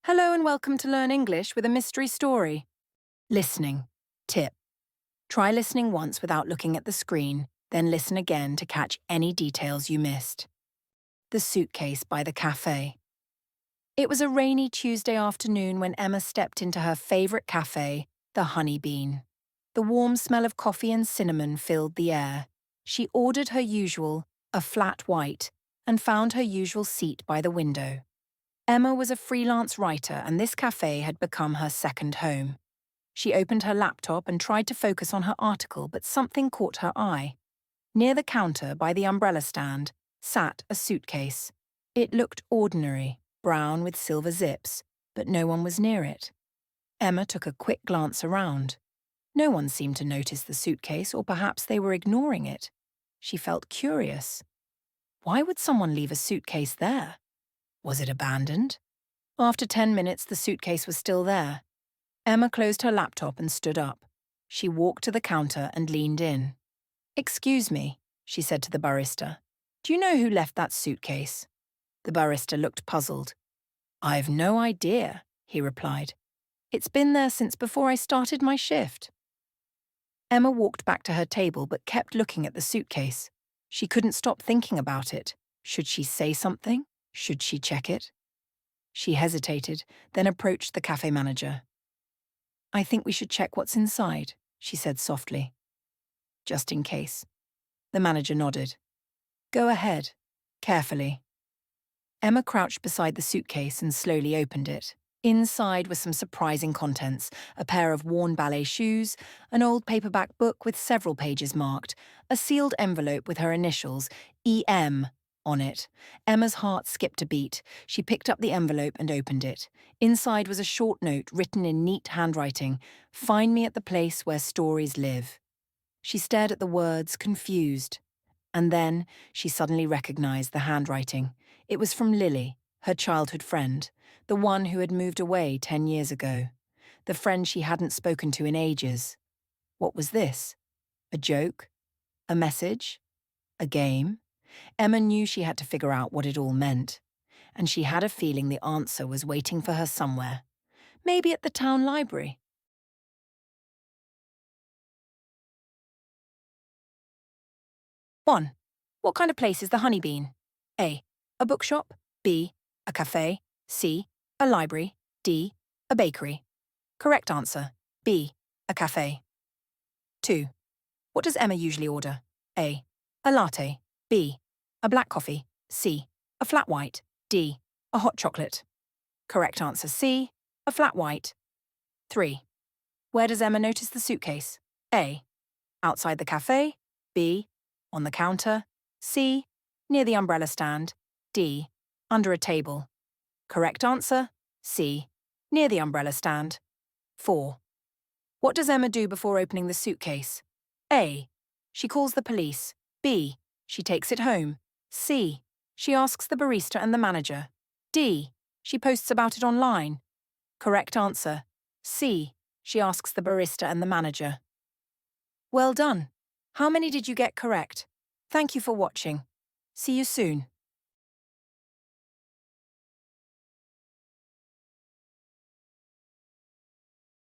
Hello and welcome to Learn English with a mystery story. Listening. Tip. Try listening once without looking at the screen, then listen again to catch any details you missed. The Suitcase by the Café. It was a rainy Tuesday afternoon when Emma stepped into her favourite cafe, the Honey Bean. The warm smell of coffee and cinnamon filled the air. She ordered her usual, a flat white, and found her usual seat by the window. Emma was a freelance writer and this cafe had become her second home. She opened her laptop and tried to focus on her article, but something caught her eye. Near the counter by the umbrella stand sat a suitcase. It looked ordinary, brown with silver zips, but no one was near it. Emma took a quick glance around. No one seemed to notice the suitcase, or perhaps they were ignoring it. She felt curious. Why would someone leave a suitcase there? Was it abandoned? After 10 minutes, the suitcase was still there. Emma closed her laptop and stood up. She walked to the counter and leaned in. "Excuse me," she said to the barista. "Do you know who left that suitcase?" The barista looked puzzled. "I've no idea," he replied. "It's been there since before I started my shift." Emma walked back to her table but kept looking at the suitcase. She couldn't stop thinking about it. Should she say something? Should she check it? She hesitated, then approached the cafe manager. "I think we should check what's inside," she said softly. "Just in case." The manager nodded. "Go ahead, carefully." Emma crouched beside the suitcase and slowly opened it. Inside were some surprising contents: a pair of worn ballet shoes, an old paperback book with several pages marked, a sealed envelope with her initials, EM, on it. Emma's heart skipped a beat. She picked up the envelope and opened it. Inside was a short note written in neat handwriting: "Find me at the place where stories live." She stared at the words, confused. And then she suddenly recognized the handwriting. It was from Lily, her childhood friend, the one who had moved away 10 years ago, the friend she hadn't spoken to in ages. What was this? A joke? A message? A game? Emma knew she had to figure out what it all meant. And she had a feeling the answer was waiting for her somewhere. Maybe at the town library. 1. What kind of place is the Honey Bean? A. A bookshop. B. A cafe. C. A library. D. A bakery. Correct answer. B. A cafe. 2. What does Emma usually order? A. A latte. B. A black coffee. C. A flat white. D. A hot chocolate. Correct answer C. A flat white. 3. Where does Emma notice the suitcase? A. Outside the cafe. B. On the counter. C. Near the umbrella stand. D. Under a table. Correct answer C. Near the umbrella stand. 4. What does Emma do before opening the suitcase? A. She calls the police. B. She takes it home. C. She asks the barista and the manager. D. She posts about it online. Correct answer C. She asks the barista and the manager. Well done. How many did you get correct? Thank you for watching. See you soon.